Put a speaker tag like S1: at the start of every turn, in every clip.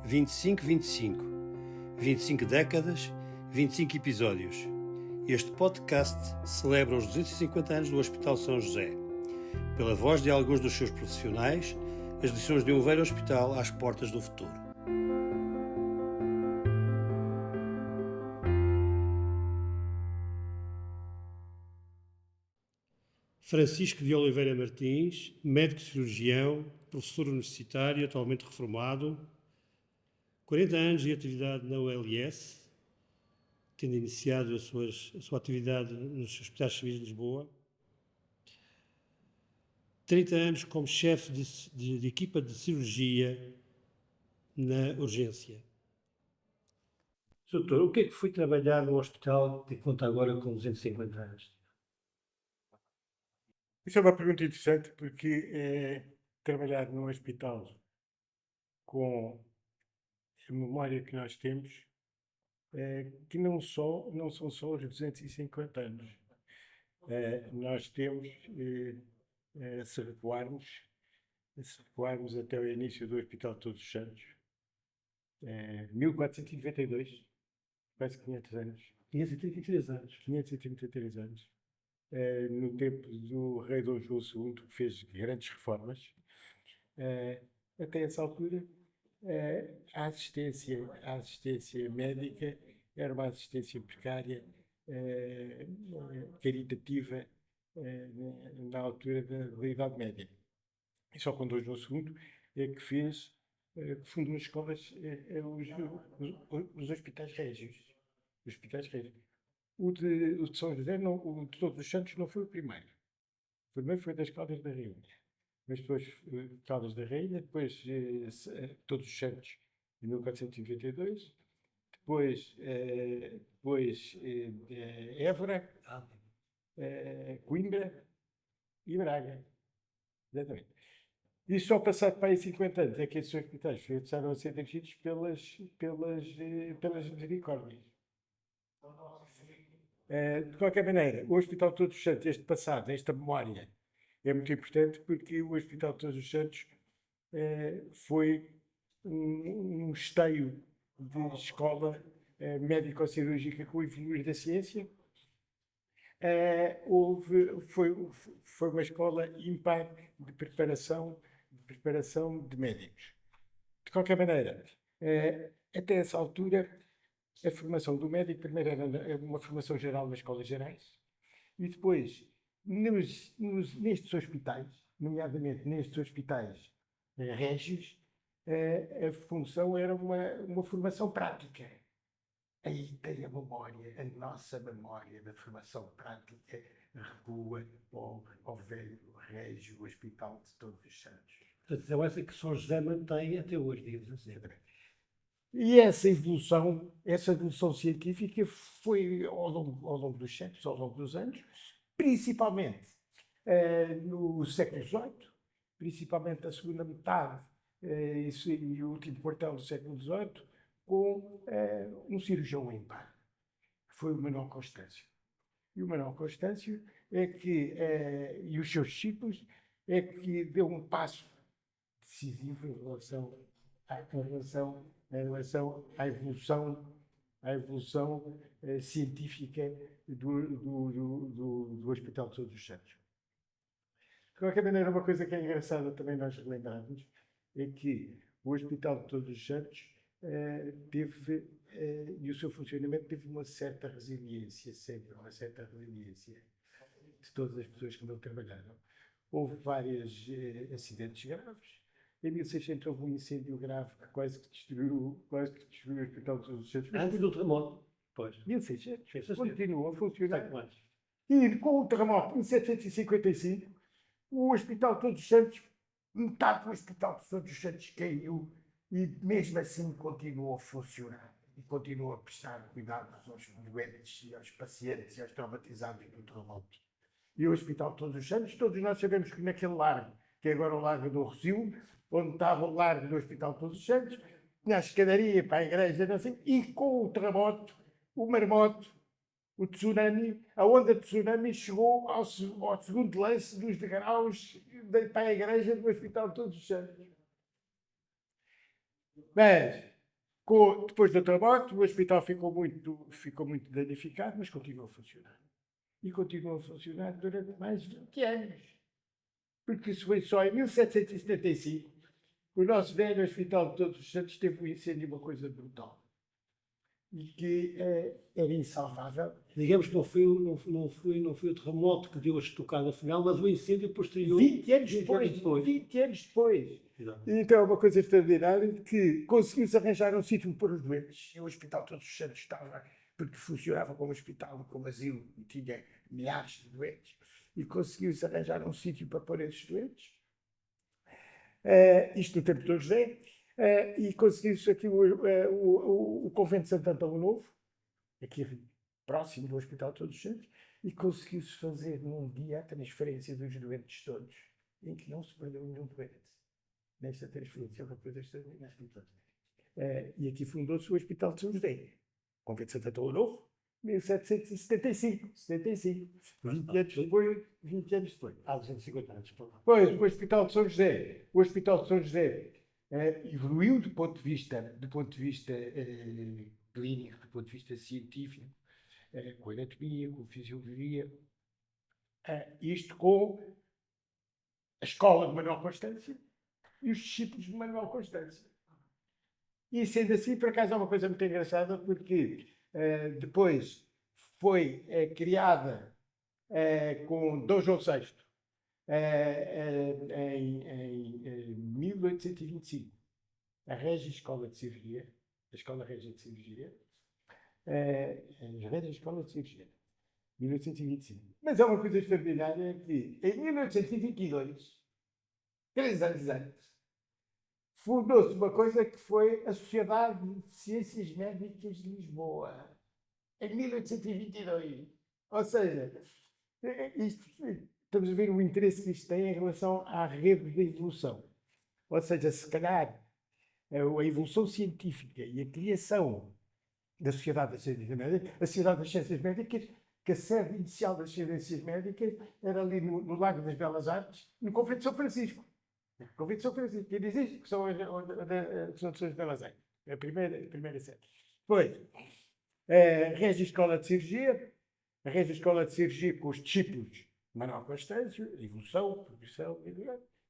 S1: 2525. 25 décadas, 25 episódios. Este podcast celebra os 250 anos do Hospital São José. Pela voz de alguns dos seus profissionais, as lições de um velho hospital às portas do futuro. Francisco de Oliveira Martins, médico cirurgião, professor universitário, atualmente reformado, 40 anos de atividade na ULS, tendo iniciado a sua atividade nos Hospitais Civis de Lisboa, 30 anos como chefe de equipa de cirurgia na urgência. Doutor, o que é que foi trabalhar num hospital que conta agora com 250 anos?
S2: Isso é uma pergunta interessante porque trabalhar num hospital com a memória que nós temos, que não são só os 250 anos. Nós temos, se recuarmos até o início do Hospital Todos os Santos, 1492, quase 500 anos.
S1: 533 anos.
S2: 533 anos. No tempo do rei Dom João II, que fez grandes reformas. Até essa altura, a assistência médica era uma assistência precária, caritativa, na altura da Idade Média. E só com Dom João II é que fez, que fundou as escolas, os hospitais régios. Os hospitais régios. O de São José, o de Todos os Santos, não foi o primeiro. O primeiro foi das Caldas da Rainha. Mas depois Caldas da Rainha, depois Todos os Santos, em 1492. Depois Évora, Coimbra e Braga. Exatamente. E só passado para aí 50 anos é que esses hospitais começaram a ser dirigidos pelas misericórdias. De qualquer maneira, o Hospital Todos os Santos, este passado, esta memória, é muito importante porque o Hospital Todos os Santos foi um esteio de escola médico-cirúrgica com o evoluir da ciência. Foi uma escola ímpar de preparação de médicos. De qualquer maneira, até essa altura, a formação do médico primeiro era uma formação geral nas escolas gerais e depois, nestes hospitais, nomeadamente nestes hospitais régios, a função era uma formação prática. Aí tem a memória, a nossa memória da formação prática recua ao velho régio Hospital de Todos os Santos.
S1: Portanto, é essa que São José mantém até hoje, digamos assim.
S2: E essa evolução científica foi ao longo dos séculos, ao longo dos anos, principalmente no século XVIII, principalmente na segunda metade e o último quartel do século XVIII, com um cirurgião ímpar, que foi o Manuel Constâncio. E o Manuel Constâncio e os seus discípulos, é que deu um passo decisivo em relação à evolução científica do Hospital de Todos os Santos. De qualquer maneira, uma coisa que é engraçada também nós relembrarmos é que o Hospital de Todos os Santos e o seu funcionamento teve uma certa resiliência, sempre uma certa resiliência de todas as pessoas que nele trabalharam. Houve vários acidentes graves. Em 1600 houve um incêndio grave que quase que destruiu o Hospital de Todos os Santos.
S1: Antes do terremoto. Pois.
S2: 1600. Continua a funcionar. E com o terremoto, em 755, o Hospital de Todos os Santos, metade do Hospital de Todos os Santos caiu e mesmo assim continuou a funcionar. E continua a prestar cuidados aos doentes e aos pacientes e aos traumatizados do terremoto. E o Hospital de Todos os Santos, todos nós sabemos que naquele largo, que é agora o Largo do Rossio, onde estava o largo do Hospital de Todos os Santos, tinha a escadaria para a igreja, não sei, e com o terremoto, o maremoto, o tsunami, a onda de tsunami chegou ao segundo lance dos degraus para a igreja do Hospital de Todos os Santos. Mas Depois do terremoto, o hospital ficou muito danificado, mas continuou a funcionar. E continuou a funcionar durante mais de 20 anos. Porque isso foi só em 1775. O nosso velho Hospital de Todos os Santos teve um incêndio, uma coisa brutal. E que era insalvável.
S1: Digamos que não foi o terremoto que deu a estocada final, mas o incêndio posterior.
S2: 20 anos depois. 20 anos depois.
S1: Exato.
S2: Então é uma coisa extraordinária que conseguiu-se arranjar um sítio para os doentes. E o Hospital de Todos os Santos estava, porque funcionava como hospital, como asilo, e tinha milhares de doentes. E conseguiu-se arranjar um sítio para pôr esses doentes. Isto no tempo de Dom José. E conseguiu-se aqui o Convento de Santo Antão Novo, aqui próximo do Hospital de Todos os Santos, e conseguiu-se fazer num dia a transferência dos doentes todos, em que não se perdeu nenhum doente. Nesta transferência, uma coisa extraordinária. E aqui fundou-se o Hospital de São José, Convento de Santo Antão Novo, 1775. 20 anos depois.
S1: Há 250 anos.
S2: Pois, o Hospital de São José. O Hospital de São José evoluiu do ponto de vista clínico, do ponto de vista científico, com anatomia, com fisiologia, isto com a escola de Manuel Constância e os discípulos de Manuel Constância. E sendo assim, por acaso é uma coisa muito engraçada, porque depois foi criada com Dom João VI em 1825 a Régia Escola de Cirurgia, a Escola Régia de Cirurgia, a Régia Escola de Cirurgia, 1825. Mas é uma coisa extraordinária que em 1822, 3 anos antes, fundou-se uma coisa que foi a Sociedade de Ciências Médicas de Lisboa, em 1822. Ou seja, estamos a ver o interesse que isto tem em relação à rede da evolução. Ou seja, se calhar a evolução científica e a criação da Sociedade das Ciências Médicas, a Sociedade das Ciências Médicas, que a sede inicial das Ciências Médicas era ali no Lago das Belas Artes, no Convento de São Francisco. O Convento de São Francisco, que ainda existe, que são as Belas Artes. A primeira sede. Depois, a Régia Escola de Cirurgia, a Régia Escola de Cirurgia com os discípulos Manuel Constâncio, evolução, progressão,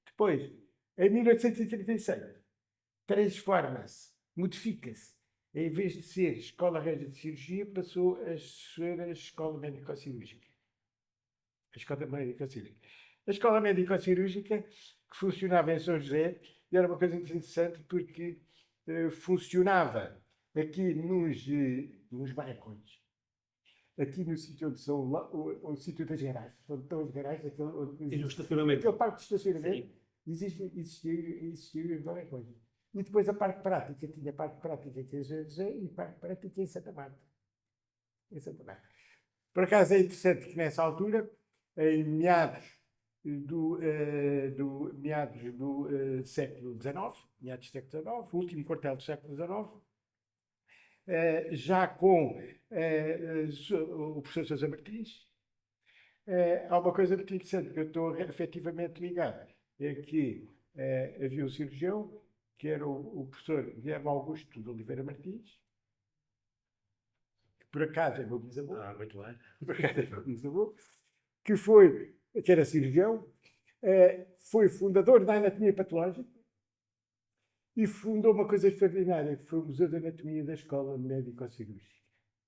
S2: depois, em 1836, transforma-se, modifica-se. Em vez de ser Escola Régia de Cirurgia, passou a ser a Escola Médico-Cirúrgica. A Escola Médico-Cirúrgica. A Escola Médico-Cirúrgica, que funcionava em São José, e era uma coisa interessante porque funcionava aqui nos barracões. Aqui no sítio onde são o sítio das garagens, onde estão as garagens,
S1: E no estacionamento.
S2: aquele parque de estacionamento, existiam os barracões. E depois a parte prática, tinha parte prática aqui em São José e parte prática em Santa Marta. Por acaso é interessante que nessa altura, em meados do século XIX, o último quartel do século XIX, já com o professor Sousa Martins, há uma coisa muito interessante que eu estou efetivamente ligado, é que havia um cirurgião, que era o professor Guilherme Augusto de Oliveira Martins, que por acaso é meu bisavô.
S1: Muito bem.
S2: Por acaso é meu bisavô, que era cirurgião, foi fundador da anatomia patológica e fundou uma coisa extraordinária, que foi o Museu de Anatomia da Escola Médico-Cirúrgica.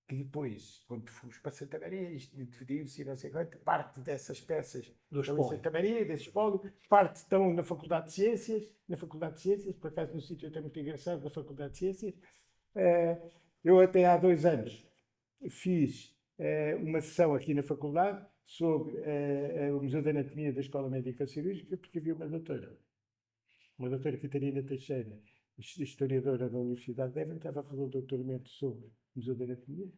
S2: Que depois, quando fomos para Santa Maria, isto dividiu-se e não sei quanto, parte dessas peças estão em Santa Maria, desse espólio, parte estão na Faculdade de Ciências, por acaso no sítio até muito engraçado, na Faculdade de Ciências. Eu até há 2 anos fiz uma sessão aqui na faculdade sobre o Museu de Anatomia da Escola Médico-Cirúrgica, porque havia uma doutora Catarina Teixeira, historiadora da Universidade de Évora, estava a fazer um doutoramento sobre o Museu de Anatomia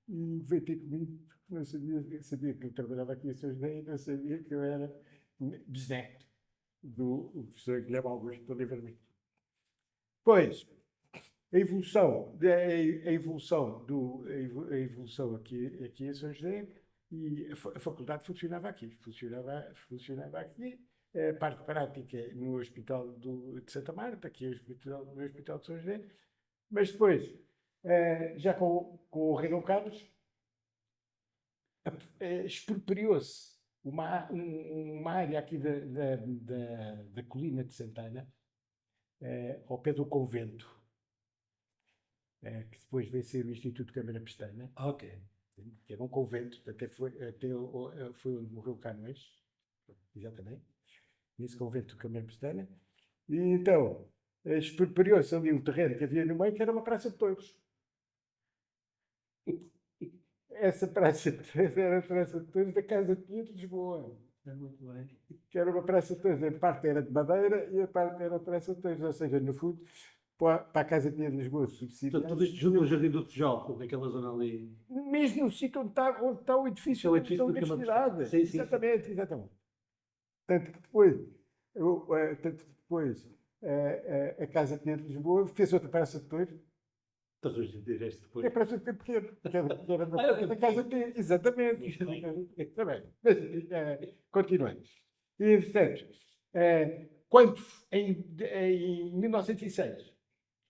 S2: e veio ter comigo, não sabia que eu trabalhava aqui em São José e não sabia que eu era bisneto do professor Guilherme Augusto de Oliveira Martins. Pois, a evolução aqui em São José, e a faculdade funcionava aqui, a parte prática no Hospital de Santa Marta, aqui no Hospital de São José, Mas depois, já com o rei Dom Carlos, expropriou-se uma área aqui da colina de Santana, ao pé do convento, que depois veio ser o Instituto Câmara Pestana,
S1: Ok.
S2: que era um convento, foi onde morreu Camões, exatamente, nesse convento do Câmara Pestana. E então, expropriou-se ali um terreno que havia no meio, que era uma praça de touros. Essa praça de touros era a praça de touros da Casa de Pinho de Lisboa.
S1: Muito bem.
S2: Que era uma praça de touros. A parte era de madeira e a parte era a praça de touros. Ou seja, no fundo, para a Casa de Pinho de Lisboa subsidiar.
S1: Portanto, tudo isto junto ao Jardim do Tijolo, naquela zona ali.
S2: Mesmo no sítio onde está o edifício,
S1: É o edifício
S2: da
S1: do Câmara
S2: universidade.
S1: Sim, sim, sim.
S2: Exatamente, exatamente. Tanto que depois, a Casa de Pinho de Lisboa fez outra praça de touros.
S1: Estás a dizer este depois.
S2: É praça de ter pequeno, que era da Casa de Pinho. Exatamente. Está bem. Mas, continuando. E, portanto, quando em 1906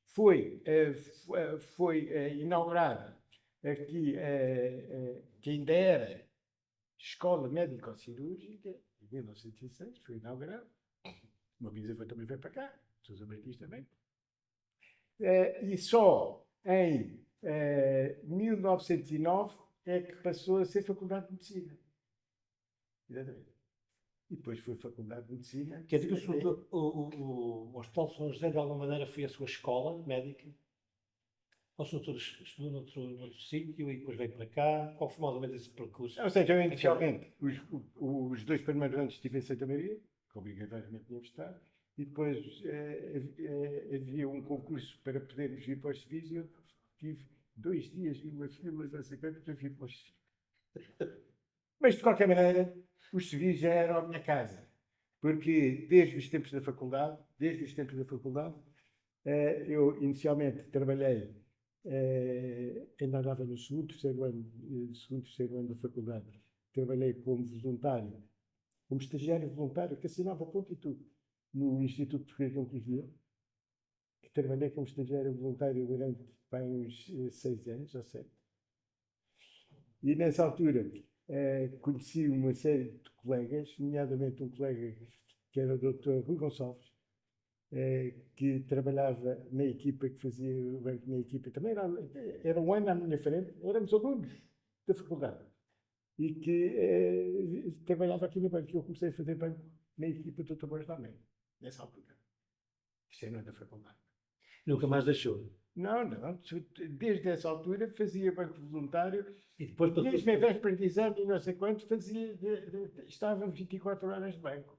S2: foi inaugurada aqui, que ainda era Escola Médico-Cirúrgica, em 1906 foi inaugurada. O meu bisavô também veio para cá, Sousa Martins também. E só em 1909 é que passou a ser Faculdade de Medicina. Exatamente. E depois foi Faculdade de Medicina.
S1: Quer dizer que o Hospital de São José, de alguma maneira, foi a sua escola médica? Ou o doutor estudou noutro sítio e depois veio para cá? Qual foi mais ou menos esse percurso?
S2: Ou seja, eu inicialmente, os 2 primeiros anos estive em Santa Maria, que obrigatoriamente tínhamos de estar, e depois havia um concurso para podermos vir para os civis e eu tive 2 dias numa fila, não sei quanto, para vir para os civis. Mas, de qualquer maneira, os civis já eram a minha casa, porque desde os tempos da faculdade, eu inicialmente trabalhei, ainda andava no segundo, terceiro ano da faculdade, trabalhei como voluntário, como estagiário voluntário, que assinava ponto e tudo, no Instituto Português de Oncologia, que trabalhei como estagiário voluntário durante uns 6 anos ou 7. E nessa altura conheci uma série de colegas, nomeadamente um colega que era o Dr. Rui Gonçalves, que trabalhava na equipa, que fazia o banco na equipa, também era um ano à minha frente, éramos alunos da faculdade, e que trabalhava aqui no banco. Eu comecei a fazer banco na equipa do Dr. Borges da Almeida, nessa altura, isto não é da faculdade.
S1: Nunca mais deixou.
S2: Não, desde essa altura fazia banco voluntário,
S1: E depois passou.
S2: mesmo em véspera de exame e não sei quanto, estava 24 horas de banco.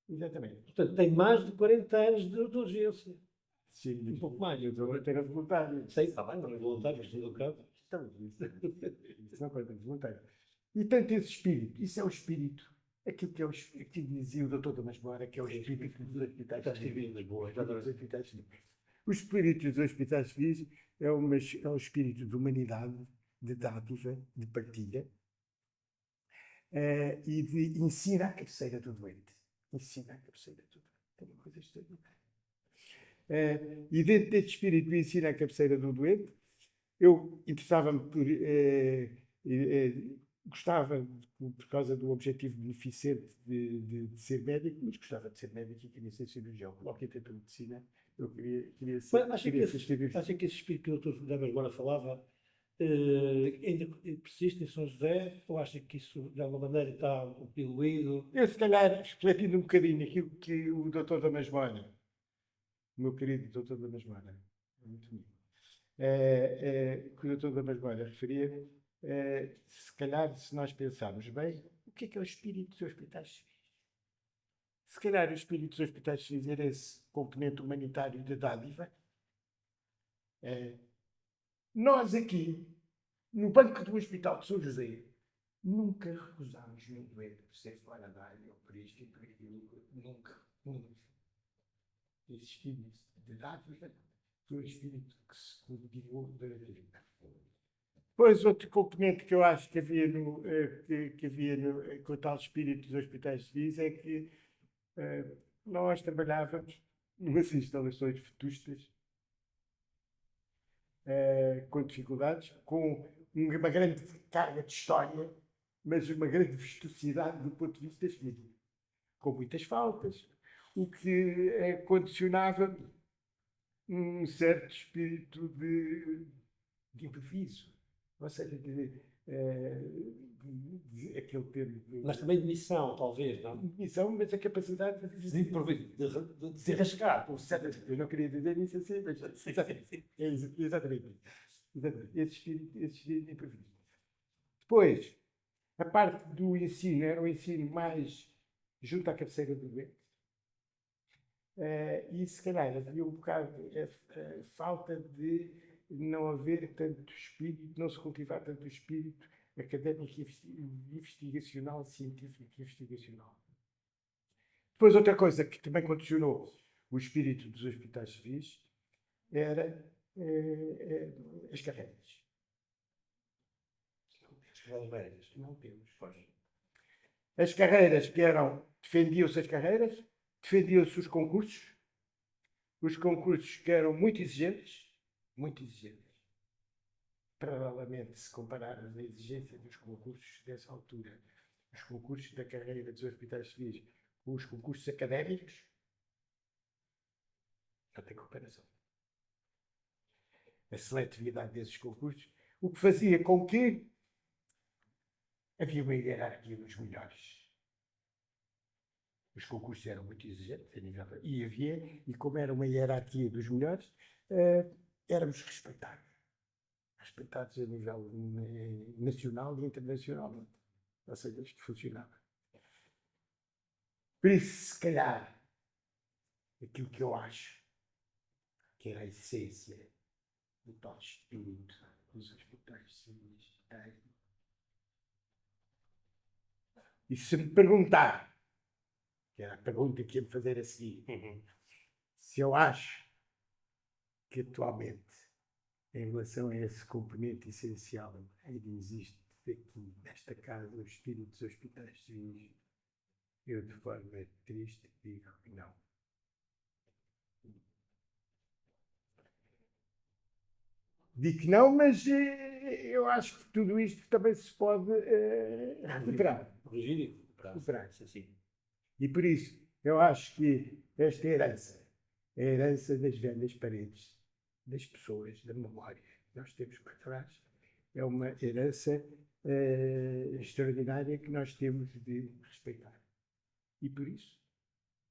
S2: Exatamente.
S1: Portanto, tem mais de 40 anos de urgência.
S2: Sim,
S1: Um pouco mais.
S2: Eu era voluntário.
S1: Sei, está bem, para voluntário, estudo do campo.
S2: Então, isso não conta, voluntário. E tanto esse espírito, isso é o espírito, aquilo que dizia o doutor Tomás Moura, que é o espírito dos hospitais civis. O espírito dos hospitais civis é um espírito de humanidade, de dádiva, de partilha, e de ensino à cabeceira do doente. Ensino à cabeceira do doente. É uma coisa extraordinária. E dentro deste espírito de ensino à cabeceira do doente, eu interessava-me gostava, por causa do objetivo beneficente de ser médico, mas gostava de ser médico e queria ser cirurgião. Logo que entrei para a medicina, eu queria ser.
S1: Acha que esse espírito que o Dr. Damas agora falava ainda persiste em São José? Ou acha que isso, de alguma maneira, está diluído?
S2: Eu, se calhar, refletindo um bocadinho aquilo que o Dr. Damas Moura, o meu querido Dr. Damas Moura, muito amigo, que o Dr. Damas Moura referia, se calhar, se nós pensarmos bem, o que é o espírito dos hospitais civis? Se calhar o espírito dos hospitais civis era esse componente humanitário de dádiva. Nós aqui, no banco do Hospital de São José, nunca recusámos nenhum doente por ser fora da área, ou por isto e por aquilo. Nunca. Esse espírito de dádiva foi o espírito que se cultivou durante a vida. Depois, outro componente que eu acho que havia com o tal espírito dos hospitais civis é que nós trabalhávamos numas instalações vetustas com dificuldades, com uma grande carga de história, mas uma grande vistosidade do ponto de vista físico, com muitas faltas, o que condicionava um certo espírito de improviso, ou seja, aquele termo
S3: Mas também de missão, talvez, não?
S2: de missão, mas a capacidade
S3: De improviso, de se arriscar.
S2: Exatamente. Eu não queria dizer isso assim, mas exatamente. É exatamente isso. Exatamente. Esse espírito de improviso. Depois, a parte do ensino era um ensino mais junto à cabeceira do doente. E se calhar havia um bocado a falta de não haver tanto espírito, não se cultivar tanto o espírito académico, investigacional, científico e investigacional. Depois, outra coisa que também condicionou o espírito dos hospitais civis era as carreiras. Não temos. As carreiras que eram, defendiam-se as carreiras, defendiam-se os concursos que eram muito exigentes, paralelamente, se compararmos a exigência dos concursos dessa altura, os concursos da carreira dos hospitais civis, com os concursos académicos, não tem comparação. A seletividade desses concursos, o que fazia com que havia uma hierarquia dos melhores. Os concursos eram muito exigentes a nível, e como era uma hierarquia dos melhores, éramos respeitados a nível nacional e internacional. Ou seja, isto funcionava. Por isso, se calhar, aquilo que eu acho que era a essência do tal espírito dos hospitais civis. E se me perguntar, que era a pergunta que ia me fazer a seguir, se eu acho que atualmente, em relação a esse componente essencial, ainda existe aqui, nesta casa, o espírito dos hospitais civis, eu, de forma triste, digo que não. Digo que não, mas eu acho que tudo isto também se pode recuperar.
S3: Corrigir e recuperar. Sim.
S2: E por isso, eu acho que esta herança, a herança das velhas paredes, das pessoas, da memória que nós temos por trás, é uma herança extraordinária que nós temos de respeitar. E por isso,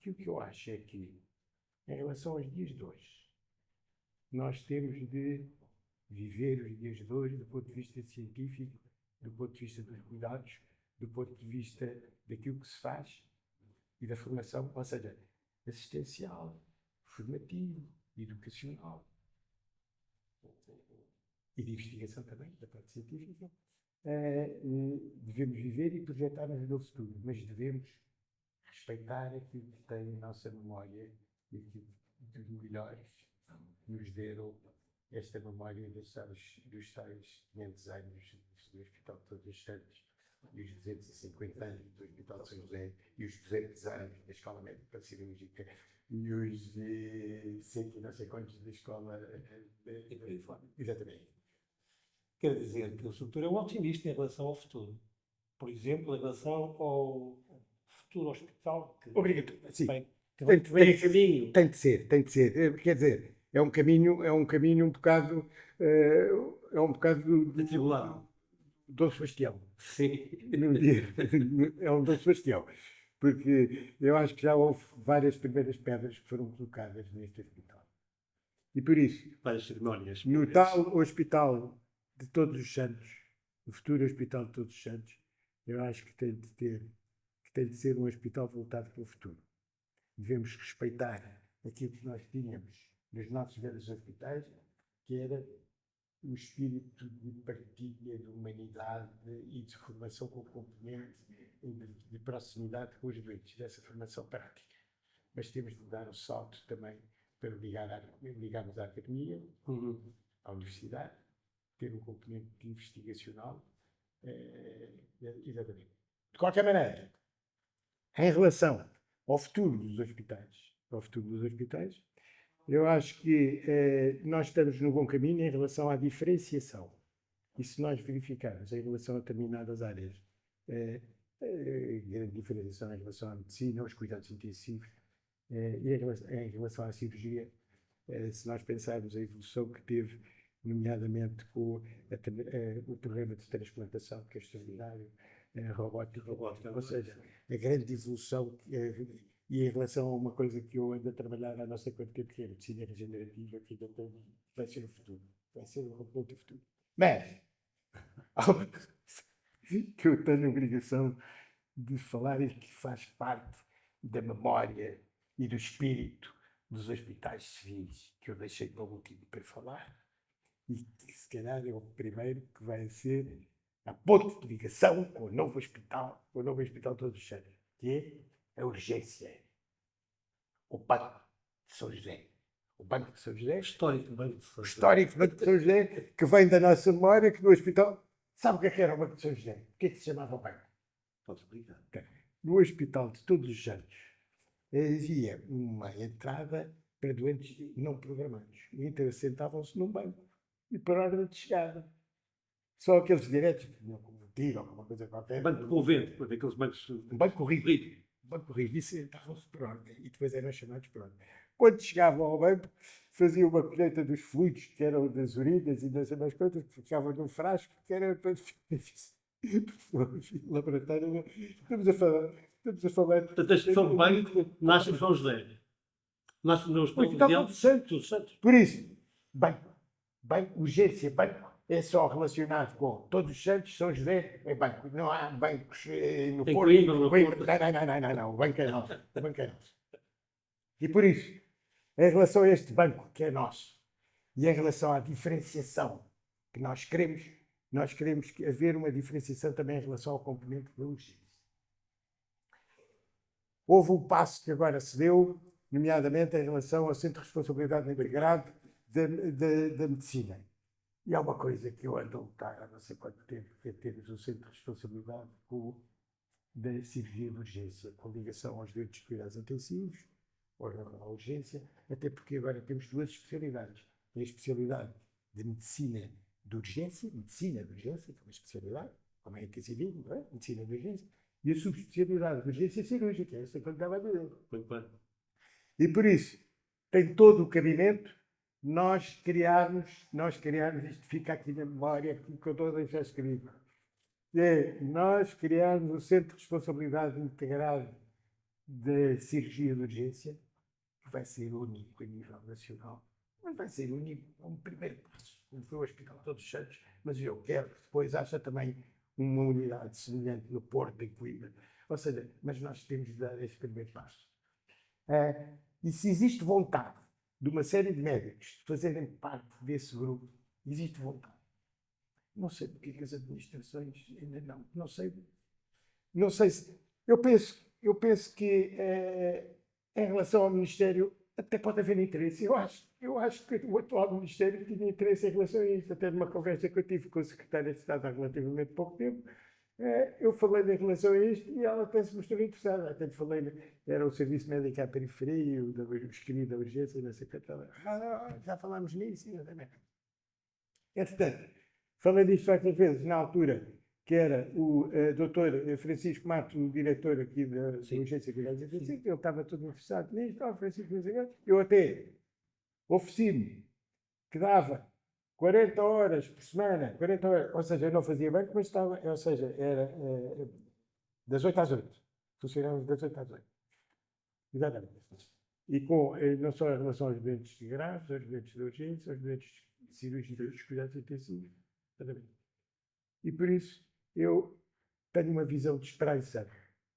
S2: o que eu acho é que, em relação aos dias de hoje, nós temos de viver os dias de hoje do ponto de vista científico, do ponto de vista dos cuidados, do ponto de vista daquilo que se faz e da formação, ou seja, assistencial, formativo, educacional e de investigação também, da parte científica. Devemos viver e projetar-nos no futuro, mas devemos respeitar aquilo que tem a nossa memória e aquilo que os melhores nos deram esta memória dos tais 500 anos do Hospital de Todos os Santos e os 250 anos do Hospital de São José e os 200 anos da Escola Médica Cirúrgica e os 100 e não sei quantos da Escola... Exatamente.
S3: Quer dizer que o Soutor é um otimista em relação ao futuro. Por exemplo, em relação ao futuro hospital que
S2: Obrigado. Sim.
S3: vem a caminho.
S2: Tem de ser. Quer dizer, é um caminho um bocado
S3: Atribulado.
S2: Dom Sebastião.
S3: Sim.
S2: É um Dom Sebastião. Porque eu acho que já houve várias primeiras pedras que foram colocadas neste hospital. E por isso,
S3: Várias cerimónias.
S2: no tal Hospital de Todos os Santos, o futuro Hospital de Todos os Santos, eu acho que tem de ser um hospital voltado para o futuro. Devemos respeitar aquilo que nós tínhamos nos nossos velhos hospitais, que era o espírito de partilha, de humanidade e de formação com o componente de proximidade com os doentes, dessa formação prática. Mas temos de dar o salto também para ligarmos à academia, à universidade, ter um componente investigacional. Exatamente. De qualquer maneira, em relação ao futuro dos hospitais, Eu acho que nós estamos no bom caminho em relação à diferenciação. E se nós verificarmos em relação a determinadas áreas, grande diferenciação em relação à medicina, aos cuidados intensivos, e em relação à cirurgia, se nós pensarmos a evolução que teve, nomeadamente com o programa de transplantação, que é extraordinário, a robótica, ou seja, a grande evolução, e em relação a uma coisa que eu ando a trabalhar há não sei quanto tempo, que é a medicina regenerativa, que vai ser o futuro, vai ser o absoluto futuro. Mas, há uma coisa que eu tenho a obrigação de falar e que faz parte da memória e do espírito dos hospitais civis, que eu deixei para o último para falar, e que se calhar é o primeiro que vai ser a ponte de ligação com o novo hospital Todos os Santos, que é a urgência. O Banco de São José. O Banco de São José.
S3: Histórico Banco de São José.
S2: Histórico Banco de São José, que vem da nossa memória, que no hospital... Sabe o que era o Banco de São José? O que é que se chamava o banco?
S3: Podes explicar.
S2: No Hospital de Todos os Santos havia uma entrada para doentes não programados. E então sentavam-se num banco e por ordem de chegada. Só aqueles diretos que tinham como tiro ou alguma coisa qualquer.
S3: Banco convento, aqueles bancos.
S2: Um banco corrido. Um banco corrido. E sentavam-se por ordem. E depois eram chamados por ordem. Quando chegavam ao banco, faziam uma colheita dos fluidos, que eram das urinas e das demais coisas, que ficavam num frasco, que era para... laboratório. Estamos a falar.
S3: Portanto, a expressão de banco nasce em São José. Nasce no hospital
S2: Todos os
S3: Santos.
S2: Por isso, banco, urgência, banco, é só relacionado com Todos os Santos, São José, é banco. Não há bancos no
S3: Em
S2: Porto.
S3: Coimbra, no
S2: Coimbra.
S3: Porto.
S2: Não, o banco é nosso. O banco é nosso. E por isso, em relação a este banco que é nosso, e em relação à diferenciação que nós queremos haver uma diferenciação também em relação ao componente da urgência. Houve um passo que agora se deu, nomeadamente em relação ao Centro de Responsabilidade Integrado da Medicina. E há uma coisa que eu ando a lutar há não sei quanto tempo, que é termos o Centro de Responsabilidade da Cirurgia de Urgência, com ligação aos doentes de cuidados intensivos, ou à urgência, até porque agora temos duas especialidades. A especialidade de Medicina de Urgência, que é uma especialidade, como é intensivismo, não é? Medicina de Urgência, e a subespecialidade de Urgência Cirúrgica, essa que eu estava a dizer. E por isso, tem todo o cabimento nós criarmos, isto fica aqui na memória, aquilo que eu estou a deixar escrito, nós criarmos o Centro de Responsabilidade Integrado da Cirurgia de Urgência, que vai ser único a nível nacional. Mas vai ser único, é um primeiro passo, como foi o Hospital de Todos os Santos, mas eu quero que depois haja também uma unidade semelhante no Porto, em Coimbra. Ou seja, mas nós temos de dar esse primeiro passo. E se existe vontade de uma série de médicos de fazerem parte desse grupo, existe vontade. Não sei porque que as administrações ainda não. Não sei se... Eu penso que em relação ao Ministério até pode haver interesse. Eu acho que o atual Ministério tinha interesse em relação a isso. Até numa conversa que eu tive com a Secretária de Estado há relativamente pouco tempo, eu falei em relação a isto e ela até se mostrou interessada. Até lhe falei, era o Serviço Médico à Periferia, o escrito da urgência, e não sei o que. Já falámos nisso. Entretanto, falei disto várias vezes, na altura, que era o Dr. Francisco Mato, o diretor aqui da Urgência de Cuidados Intensivos, ele estava todo interessado nisto, Francisco, eu até ofereci-me que dava 40 horas por semana, 40 horas, ou seja, eu não fazia banco, mas estava, ou seja, era das 8 às 8, funcionávamos das 8 às 8. Exatamente. E com, não só em relação aos doentes graves, aos doentes de urgência, aos doentes cirúrgicos dos cuidados intensivos, exatamente. E por isso, eu tenho uma visão de esperança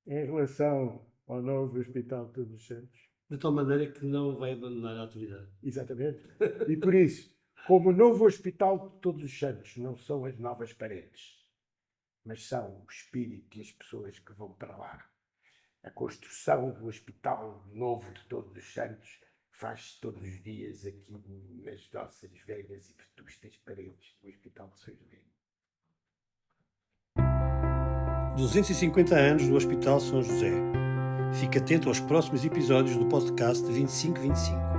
S2: em relação ao novo Hospital de Todos os Santos.
S3: De tal maneira que não vai abandonar a atividade.
S2: Exatamente. E por isso, como o novo Hospital de Todos os Santos não são as novas paredes, mas são o espírito e as pessoas que vão para lá. A construção do Hospital Novo de Todos os Santos faz-se todos os dias aqui nas nossas velhas e vetustas paredes do Hospital de São José.
S1: 250 anos do Hospital São José. Fique atento aos próximos episódios do podcast 2525.